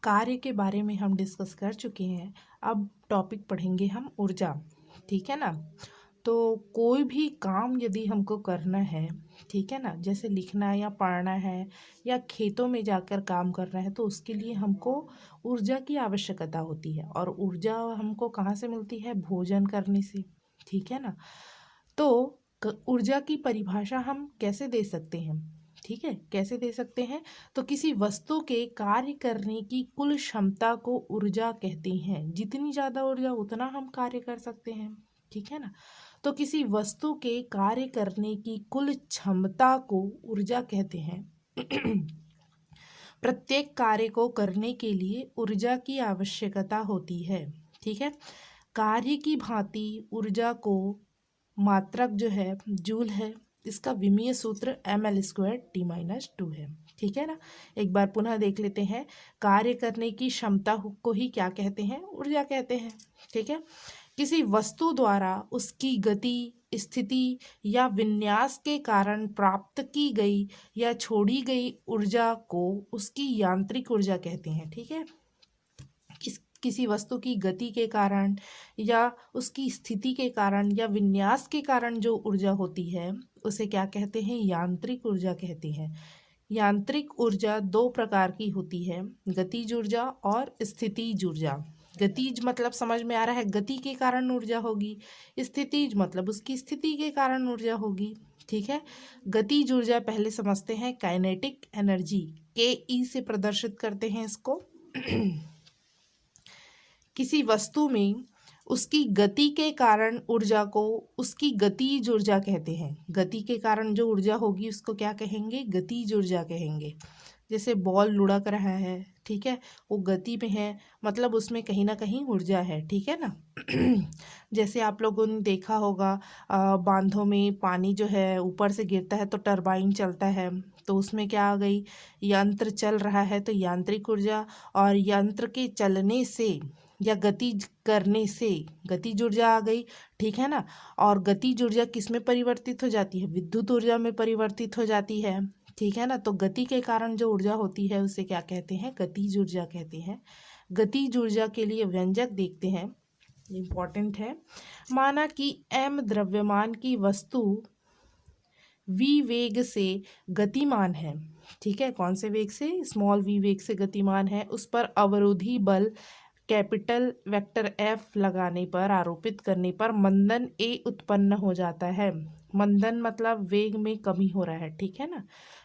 कार्य के बारे में हम डिस्कस कर चुके हैं। अब टॉपिक पढ़ेंगे हम ऊर्जा, ठीक है ना। तो कोई भी काम यदि हमको करना है, ठीक है ना, जैसे लिखना या पढ़ना है या खेतों में जाकर काम करना है, तो उसके लिए हमको ऊर्जा की आवश्यकता होती है। और ऊर्जा हमको कहाँ से मिलती है? भोजन करने से, ठीक है ना। तो ऊर्जा की परिभाषा हम कैसे दे सकते हैं? ठीक है, कैसे दे सकते हैं? तो किसी वस्तु के कार्य करने की कुल क्षमता को ऊर्जा कहते हैं। जितनी ज़्यादा ऊर्जा उतना हम कार्य कर सकते हैं, ठीक है ना। तो किसी वस्तु के कार्य करने की कुल क्षमता को ऊर्जा कहते हैं। प्रत्येक कार्य को करने के लिए ऊर्जा की आवश्यकता होती है, ठीक है। कार्य की भांति ऊर्जा को मात्रक जो है जूल है, इसका विमीय सूत्र ml²T-2 है, ठीक है ना। एक बार पुनः देख लेते हैं। कार्य करने की क्षमता को ही क्या कहते हैं? ऊर्जा कहते हैं, ठीक है। किसी वस्तु द्वारा उसकी गति, स्थिति या विन्यास के कारण प्राप्त की गई या छोड़ी गई ऊर्जा को उसकी यांत्रिक ऊर्जा कहते हैं, ठीक है। किसी वस्तु की गति के कारण या उसकी स्थिति के कारण या विन्यास के कारण जो ऊर्जा होती है उसे क्या कहते हैं? यांत्रिक ऊर्जा कहते हैं। यांत्रिक ऊर्जा दो प्रकार की होती है, गतिज ऊर्जा और स्थितिज ऊर्जा। गतिज मतलब समझ में आ रहा है, गति के कारण ऊर्जा होगी। स्थितिज मतलब उसकी स्थिति के कारण ऊर्जा होगी, ठीक है। गतिज ऊर्जा पहले समझते हैं। काइनेटिक एनर्जी के से प्रदर्शित करते हैं इसको। किसी वस्तु में उसकी गति के कारण ऊर्जा को उसकी गतिज ऊर्जा कहते हैं। गति के कारण जो ऊर्जा होगी उसको क्या कहेंगे? गतिज ऊर्जा कहेंगे। जैसे बॉल लुढ़क रहा है, ठीक है, वो गति में है, मतलब उसमें कहीं ना कहीं ऊर्जा है, ठीक है ना। जैसे आप लोगों ने देखा होगा बांधों में पानी जो है ऊपर से गिरता है तो टरबाइन चलता है, तो उसमें क्या आ गई? यंत्र चल रहा है तो यांत्रिक ऊर्जा। और यंत्र के चलने से या गति करने से गतिज ऊर्जा आ गई, ठीक है ना। और गतिज ऊर्जा किस में परिवर्तित हो जाती है? विद्युत ऊर्जा में परिवर्तित हो जाती है, ठीक है ना। तो गति के कारण जो ऊर्जा होती है उसे क्या कहते हैं? गतिज ऊर्जा कहते हैं। गतिज ऊर्जा के लिए व्यंजक देखते हैं, इम्पॉर्टेंट है। माना कि m द्रव्यमान की वस्तु v वेग से गतिमान है, ठीक है। कौन से वेग से? स्मॉल v वेग से गतिमान है। उस पर अवरोधी बल कैपिटल वेक्टर F लगाने पर, आरोपित करने पर मंदन A उत्पन्न हो जाता है। मंदन मतलब वेग में कमी हो रहा है, ठीक है ना।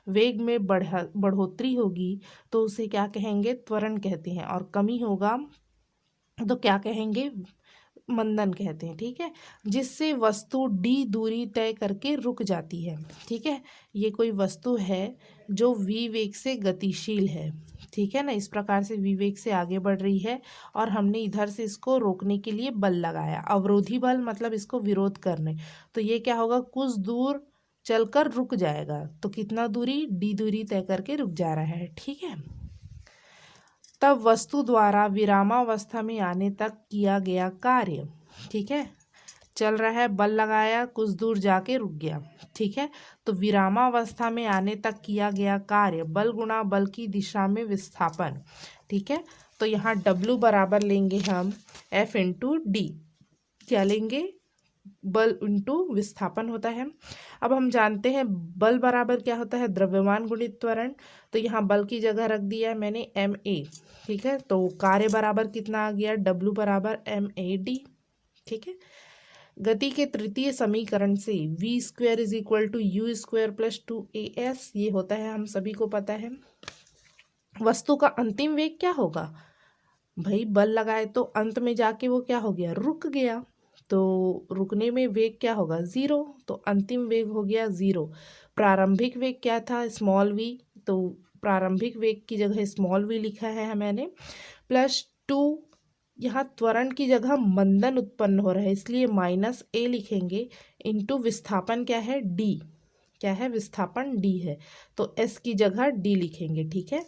वेग में बढ़ोतरी होगी तो उसे क्या कहेंगे? त्वरण कहते हैं। और कमी होगा तो क्या कहेंगे? मंदन कहते हैं, ठीक है। जिससे वस्तु d दूरी तय करके रुक जाती है, ठीक है। ये कोई वस्तु है जो v वेग से गतिशील है, ठीक है ना। इस प्रकार से v वेग से आगे बढ़ रही है और हमने इधर से इसको रोकने के लिए बल लगाया। अवरोधी बल मतलब इसको विरोध करने, तो ये क्या होगा? कुछ दूर चलकर रुक जाएगा। तो कितना दूरी? d दूरी तय करके रुक जा रहा है, ठीक है। तब वस्तु द्वारा विरामावस्था में आने तक किया गया कार्य, ठीक है, चल रहा है, बल लगाया, कुछ दूर जाके रुक गया, ठीक है। तो विरामावस्था में आने तक किया गया कार्य बल गुणा बल की दिशा में विस्थापन, ठीक है। तो यहाँ W बराबर लेंगे हम F इंटू डी। क्या लेंगे? बल इंटू विस्थापन होता है। अब हम जानते हैं बल बराबर क्या होता है? द्रव्यमान गुणित त्वरण। तो यहाँ बल की जगह रख दिया मैंने ma, ठीक है। तो कार्य बराबर कितना आ गया? W बराबर mad, ठीक है। गति के तृतीय समीकरण से v² = u² + 2as ये होता है, हम सभी को पता है। वस्तु का अंतिम वेग क्या होगा? भाई बल लगाए तो अंत में जाके वो क्या हो गया? रुक गया। तो रुकने में वेग क्या होगा? 0। तो अंतिम वेग हो गया 0। प्रारंभिक वेग क्या था? Small v। तो प्रारंभिक वेग की जगह स्मॉल v लिखा है मैंने, +2। यहाँ त्वरण की जगह मंदन उत्पन्न हो रहा है इसलिए -a लिखेंगे, इंटू विस्थापन क्या है? d। क्या है? विस्थापन d है, तो s की जगह d लिखेंगे, ठीक है।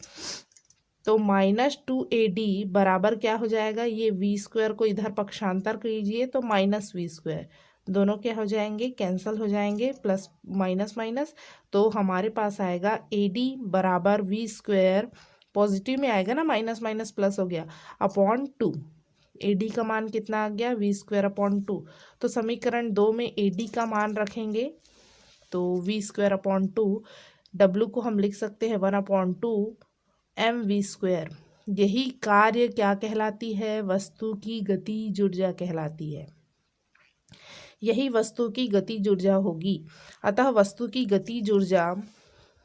तो -2ad बराबर क्या हो जाएगा? ये v² को इधर पक्षांतर कीजिए तो -v², दोनों क्या हो जाएंगे? कैंसल हो जाएंगे, प्लस माइनस माइनस। तो हमारे पास आएगा ad बराबर v² पॉजिटिव में आएगा ना, माइनस माइनस प्लस हो गया, अपॉन 2। AD का मान कितना आ गया, v²/2। तो समीकरण 2 में AD का मान रखेंगे तो v²/2, W को हम लिख सकते हैं 1/2 mv²। यही कार्य क्या कहलाती है, वस्तु की गतिज ऊर्जा कहलाती है। यही वस्तु की गतिज ऊर्जा होगी। अतः वस्तु की गतिज ऊर्जा,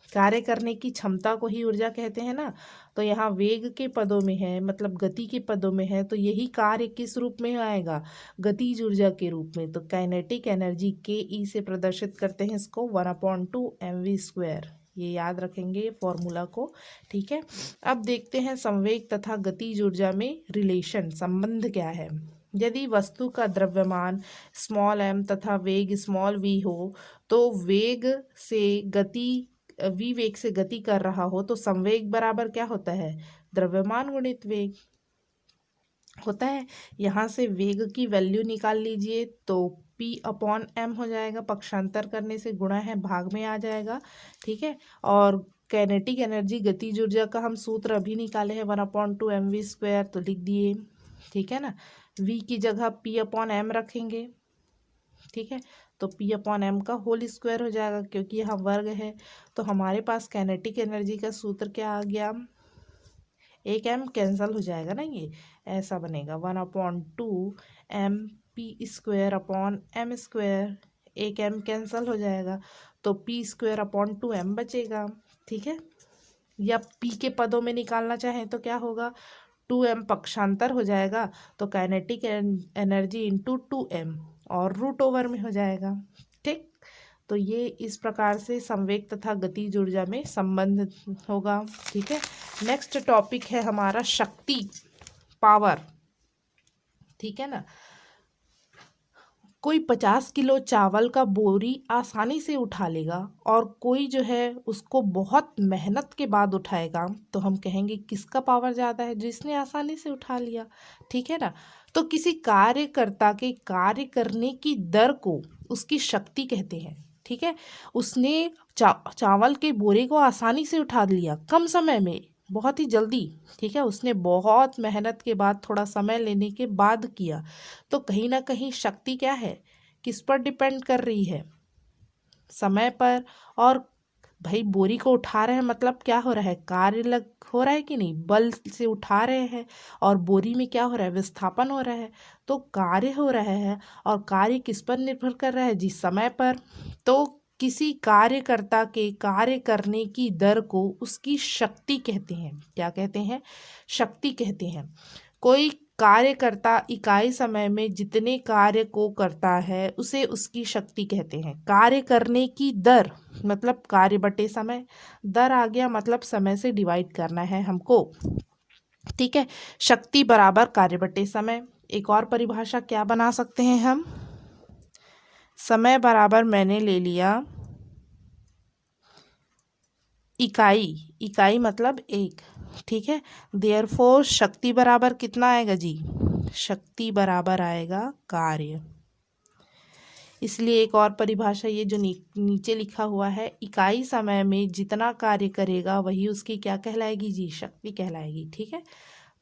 कार्य करने की क्षमता को ही ऊर्जा कहते हैं ना। तो यहाँ वेग के पदों में है, मतलब गति के पदों में है, तो यही कार्य किस रूप में आएगा, गतिज ऊर्जा के रूप में। तो काइनेटिक एनर्जी के से प्रदर्शित करते हैं इसको 1/2 mv²। ये याद रखेंगे फॉर्मूला को, ठीक है। अब देखते हैं संवेग तथा गतिज ऊर्जा में रिलेशन, संबंध क्या है। यदि वस्तु का द्रव्यमान m तथा वेग v हो, तो वेग से गति v वेग से गति कर रहा हो, तो संवेग बराबर क्या होता है, द्रव्यमान गुणित वेग होता है। यहाँ से वेग की वैल्यू निकाल लीजिए तो P/m हो जाएगा, पक्षांतर करने से गुणा है भाग में आ जाएगा, ठीक है। और काइनेटिक एनर्जी गतिज ऊर्जा का हम सूत्र अभी निकाले हैं 1/2 mv², तो लिख दिए, ठीक है ना। v की जगह P/m रखेंगे, ठीक है। तो P/m का होल स्क्वायर हो जाएगा, क्योंकि यहाँ वर्ग है। तो हमारे पास काइनेटिक एनर्जी का सूत्र क्या आ गया, एक m कैंसिल हो जाएगा ना, ये ऐसा बनेगा 1/2 mp²/m², एक m कैंसिल हो जाएगा, तो p²/2m बचेगा, ठीक है। या p के पदों में निकालना चाहें तो क्या होगा, 2m पक्षांतर हो जाएगा, तो काइनेटिक एनर्जी इंटू 2m और √ओवर में हो जाएगा, ठीक। तो ये इस प्रकार से संवेग तथा गतिज ऊर्जा में संबंध होगा, ठीक है। नेक्स्ट टॉपिक है हमारा शक्ति, पावर, ठीक है ना। कोई 50 किलो चावल का बोरी आसानी से उठा लेगा और कोई जो है उसको बहुत मेहनत के बाद उठाएगा, तो हम कहेंगे किसका पावर ज़्यादा है, जिसने आसानी से उठा लिया, ठीक है ना। तो किसी कार्यकर्ता के कार्य करने की दर को उसकी शक्ति कहते हैं, ठीक है। उसने चावल के बोरे को आसानी से उठा लिया, कम समय में, बहुत ही जल्दी, ठीक है। उसने बहुत मेहनत के बाद, थोड़ा समय लेने के बाद किया, तो कहीं ना कहीं शक्ति क्या है, किस पर डिपेंड कर रही है, समय पर। और भाई बोरी को उठा रहे हैं मतलब क्या हो रहा है, कार्य हो रहा है कि नहीं, बल से उठा रहे हैं, और बोरी में क्या हो रहा है, विस्थापन हो रहा है, तो कार्य हो रहा है। और कार्य किस पर निर्भर कर रहा है, जिस समय पर। तो किसी कार्यकर्ता के कार्य करने की दर को उसकी शक्ति कहते हैं, क्या कहते हैं, शक्ति कहते हैं। कोई कार्यकर्ता इकाई समय में जितने कार्य को करता है उसे उसकी शक्ति कहते हैं। कार्य करने की दर मतलब कार्य बटे समय, दर आ गया मतलब समय से डिवाइड करना है हमको, ठीक है। शक्ति बराबर कार्य बटे समय। एक और परिभाषा क्या बना सकते हैं हम, समय बराबर मैंने ले लिया इकाई, इकाई मतलब एक, ठीक है। देयरफॉर शक्ति बराबर कितना आएगा जी, शक्ति बराबर आएगा कार्य। इसलिए एक और परिभाषा ये जो नीचे लिखा हुआ है, इकाई समय में जितना कार्य करेगा वही उसकी क्या कहलाएगी जी, शक्ति कहलाएगी, ठीक है।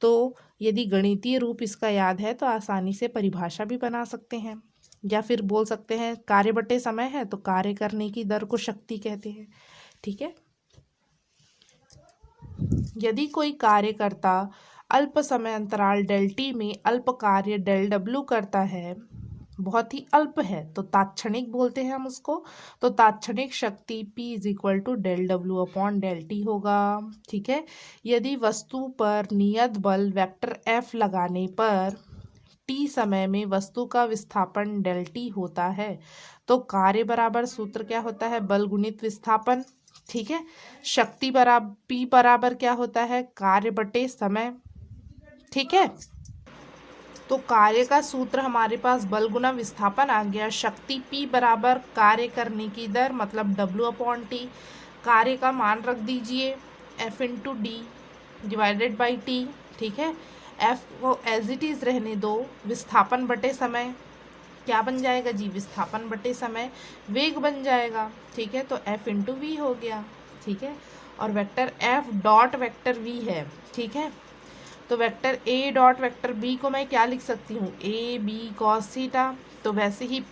तो यदि गणितीय रूप इसका याद है तो आसानी से परिभाषा भी बना सकते हैं, या फिर बोल सकते हैं कार्य बटे समय है तो कार्य करने की दर को शक्ति कहते हैं, ठीक है। यदि कोई कार्यकर्ता अल्प समय अंतराल ∆t में अल्प कार्य ∆w करता है, बहुत ही अल्प है, तो तात्क्षणिक बोलते हैं हम उसको। तो तात्क्षणिक शक्ति P = ∆w/∆t होगा, ठीक है। यदि वस्तु पर नियत बल वेक्टर F लगाने पर t समय में वस्तु का विस्थापन ∆t होता है, तो कार्य बराबर सूत्र क्या होता है, बल गुणित विस्थापन, ठीक है। शक्ति बराबर P बराबर क्या होता है, कार्य बटे समय, ठीक है। तो कार्य का सूत्र हमारे पास बल गुना विस्थापन आ गया। शक्ति P बराबर कार्य करने की दर मतलब W/T। कार्य का मान रख दीजिए F × D / T, ठीक है। F को एज इट इज़ रहने दो, विस्थापन बटे समय क्या बन जाएगा जी, विस्थापन बटे समय वेग बन जाएगा, ठीक है। तो F × V हो गया, ठीक है। और vector F dot vector V है, ठीक है। तो vector A dot vector B को मैं क्या लिख सकती हूँ, ए बी कॉस थीटा। तो वैसे ही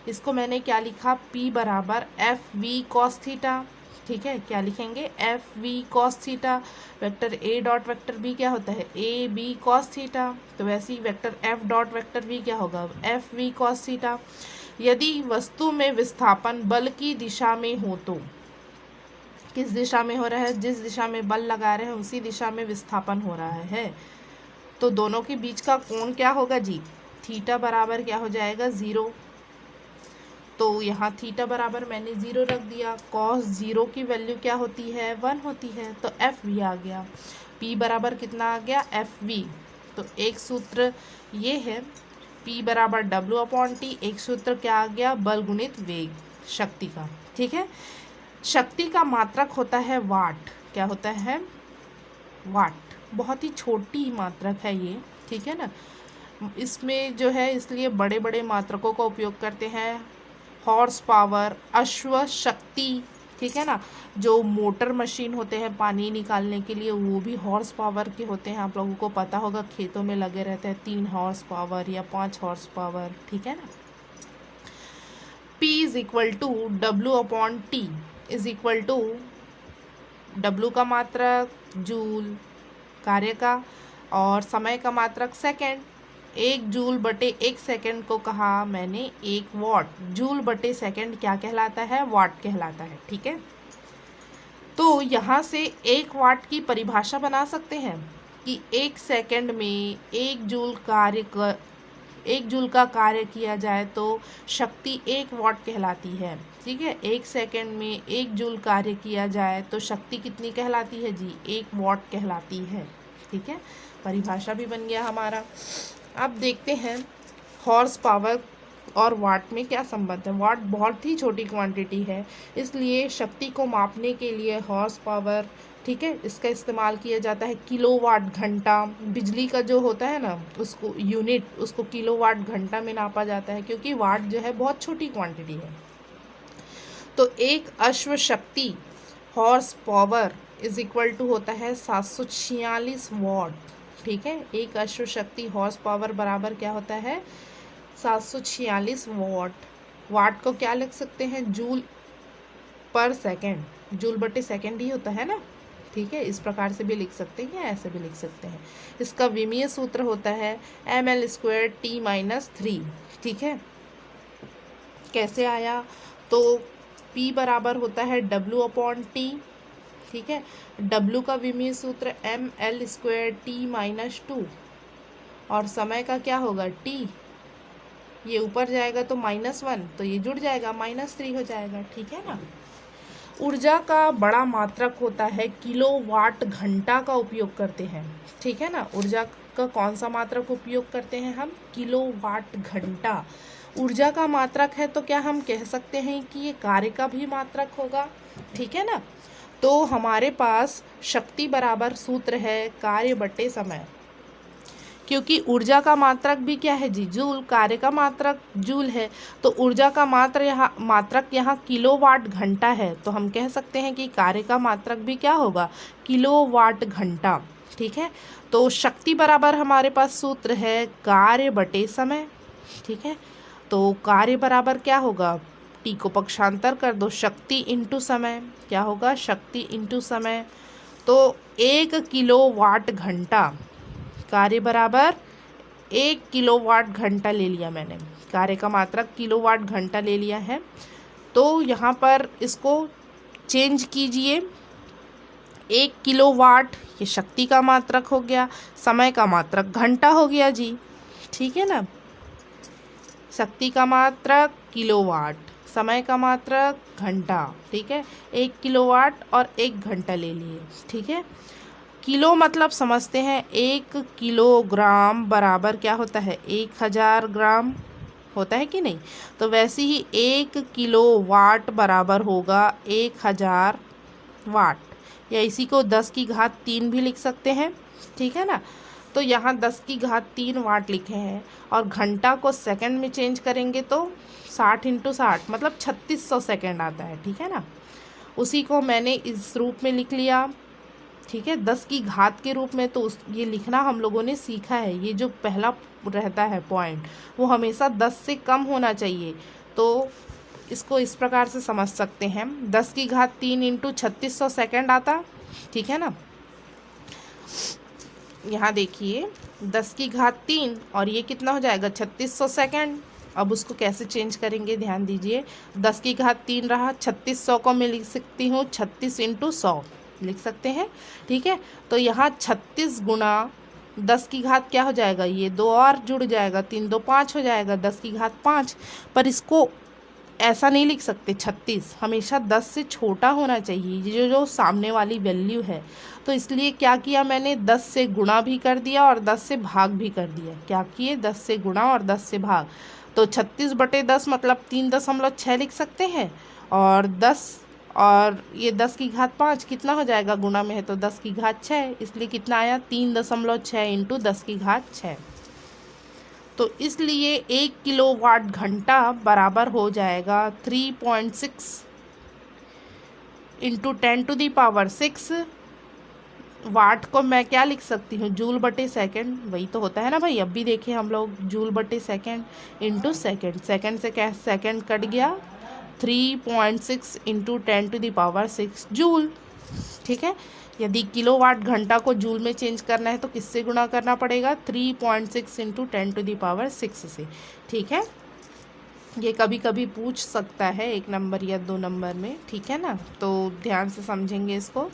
इसको मैंने क्या लिखा, पी बराबर एफ वी कॉस थीटा, ठीक है। क्या लिखेंगे, F V cos theta. Vector A dot vector B क्या होता है, ए बी कॉस थीटा। तो वैसे ही vector F dot vector B क्या होगा, एफ वी कॉस थीटा। यदि वस्तु में विस्थापन बल की दिशा में हो तो, किस दिशा में हो रहा है, जिस दिशा में बल लगा रहे हैं उसी दिशा में विस्थापन हो रहा है। तो दोनों के बीच का कोण क्या होगा जी, थीटा बराबर क्या हो जाएगा, 0। तो यहाँ थीटा बराबर मैंने 0 रख दिया। कॉस 0 की वैल्यू क्या होती है, 1 होती है। तो एफ वी आ गया, पी बराबर कितना आ गया, एफ वी। तो एक सूत्र ये है, पी बराबर डब्ल्यू अपॉन टी। एक सूत्र क्या आ गया, बल गुणित वेग शक्ति का, ठीक है। शक्ति का मात्रक होता है वाट। क्या होता है, वाट। बहुत ही छोटी मात्रक है ये, ठीक है ना। इसमें जो है इसलिए बड़े बड़े मात्रकों का उपयोग करते हैं। हॉर्स पावर, अश्व शक्ति, ठीक है ना। जो मोटर मशीन होते हैं पानी निकालने के लिए, वो भी हॉर्स पावर के होते हैं। आप लोगों को पता होगा, खेतों में लगे रहते हैं 3 हॉर्स पावर या 5 हॉर्स पावर, ठीक है ना। P is equal to W upon T is equal to W का मात्रक जूल कार्य का, और समय का मात्रक सेकेंड। 1 जूल बटे 1 सेकेंड को कहा मैंने 1 वॉट। जूल बटे सेकेंड क्या कहलाता है, वाट कहलाता है, ठीक है। तो यहाँ से 1 वाट की परिभाषा बना सकते हैं कि 1 सेकेंड में 1 जूल का कार्य किया जाए तो शक्ति 1 वाट कहलाती है, ठीक है। 1 सेकेंड में 1 जूल कार्य किया जाए तो शक्ति कितनी कहलाती है जी, 1 वाट कहलाती है, ठीक है। परिभाषा भी बन गया हमारा। अब देखते हैं हॉर्स पावर और वाट में क्या संबंध है। वाट बहुत ही छोटी क्वांटिटी है, इसलिए शक्ति को मापने के लिए हॉर्स पावर, ठीक है, इसका इस्तेमाल किया जाता है। किलोवाट घंटा, बिजली का जो होता है ना उसको यूनिट, उसको किलोवाट घंटा में नापा जाता है, क्योंकि वाट जो है बहुत छोटी क्वांटिटी है। तो एक अश्व शक्ति horse power is equal to होता है 746 वॉट, ठीक है। एक अश्व शक्ति हॉर्स पावर बराबर क्या होता है, 746 वॉट। वाट को क्या लिख सकते हैं, जूल पर सेकेंड, जूल बटे सेकेंड ही होता है ना, ठीक है। इस प्रकार से भी लिख सकते हैं या ऐसे भी लिख सकते हैं। इसका विमीय सूत्र होता है ml² t-3, ठीक है। कैसे आया, तो P बराबर होता है W अपॉन टी, ठीक है। W का विमीय सूत्र ml² t-2, और समय का क्या होगा t, ये ऊपर जाएगा तो -1, तो ये जुड़ जाएगा -3 हो जाएगा, ठीक है ना। ऊर्जा का बड़ा मात्रक होता है किलोवाट घंटा का उपयोग करते हैं, ठीक है ना। ऊर्जा का कौन सा मात्रक उपयोग करते हैं हम, किलोवाट घंटा। ऊर्जा का मात्रक है तो क्या हम कह सकते हैं कि ये कार्य का भी मात्रक होगा, ठीक है ना। तो हमारे पास शक्ति बराबर सूत्र है कार्य बटे समय, क्योंकि ऊर्जा का मात्रक भी क्या है जी, जूल। कार्य का मात्रक जूल है, तो ऊर्जा का मात्रक यहाँ किलोवाट घंटा है, तो हम कह सकते हैं कि कार्य का मात्रक भी क्या होगा, किलोवाट घंटा, ठीक है। तो शक्ति बराबर हमारे पास सूत्र है कार्य बटे समय, ठीक है। तो कार्य बराबर क्या होगा, टी को पक्षांतर कर दो, शक्ति इंटू समय, क्या होगा, शक्ति इंटू समय। तो 1 किलोवाट घंटा, कार्य बराबर 1 किलोवाट घंटा ले लिया मैंने, कार्य का मात्रक किलोवाट घंटा ले लिया है। तो यहाँ पर इसको चेंज कीजिए, 1 किलोवाट ये शक्ति का मात्रक हो गया, समय का मात्रक घंटा हो गया जी, ठीक है ना। शक्ति का मात्रक किलोवाट, समय का मात्रक घंटा, ठीक है। 1 किलोवाट और 1 घंटा ले लिए, ठीक है। किलो मतलब समझते हैं, 1 किलोग्राम बराबर क्या होता है, 1000 ग्राम होता है कि नहीं। तो वैसे ही 1 किलोवाट बराबर होगा 1000 वाट, या इसी को 10 की घात 3 भी लिख सकते हैं, ठीक है ना। तो यहाँ 10 की घात 3 वाट लिखे हैं, और घंटा को सेकंड में चेंज करेंगे तो 60 × 60 मतलब 3600 सेकंड आता है, ठीक है ना। उसी को मैंने इस रूप में लिख लिया, ठीक है, 10 की घात के रूप में। तो ये लिखना हम लोगों ने सीखा है। ये जो पहला रहता है पॉइंट, वो हमेशा 10 से कम होना चाहिए। तो इसको इस प्रकार से समझ सकते हैं, 10 की घात 3 इंटू 3600 सेकेंड आता, ठीक है ना। यहाँ देखिए 10 की घात 3 और ये कितना हो जाएगा 3600 सेकेंड। अब उसको कैसे चेंज करेंगे, ध्यान दीजिए। 10 की घात 3 रहा, 3600 को मैं लिख सकती हूँ 36 इंटू 100 लिख सकते हैं, ठीक है। तो यहाँ 36 गुना 10 की घात क्या हो जाएगा, ये 2 और जुड़ जाएगा, 3 2 5 हो जाएगा, 10 की घात 5। पर इसको ऐसा नहीं लिख सकते 36, हमेशा 10 से छोटा होना चाहिए जो सामने वाली वैल्यू है। तो इसलिए क्या किया मैंने, 10 से गुणा भी कर दिया और 10 से भाग भी कर दिया। क्या किए, 10 से गुणा और 10 से भाग। तो 36/10 मतलब 3.6 लिख सकते हैं। और 10 और ये 10 की घात 5 कितना हो जाएगा, गुणा में है तो 10 की घात 6, इसलिए कितना आया 3.6 इंटू 10 की घात 6। तो इसलिए 1 किलोवाट घंटा बराबर हो जाएगा 3.6 इंटू 10⁶ वाट को मैं क्या लिख सकती हूँ, जूल बटे सेकेंड, वही तो होता है ना भाई। अब भी देखें हम लोग, जूल बटे सेकेंड इंटू सेकेंड, सेकेंड से क्या सेकेंड कट गया, 3.6 इंटू 10⁶ जूल, ठीक है। यदि किलोवाट घंटा को जूल में चेंज करना है तो किससे गुणा करना पड़ेगा, 3.6 इंटू 10⁶ से, ठीक है। ये कभी कभी पूछ सकता है 1 नंबर या 2 नंबर में, ठीक है ना। तो ध्यान से समझेंगे इसको।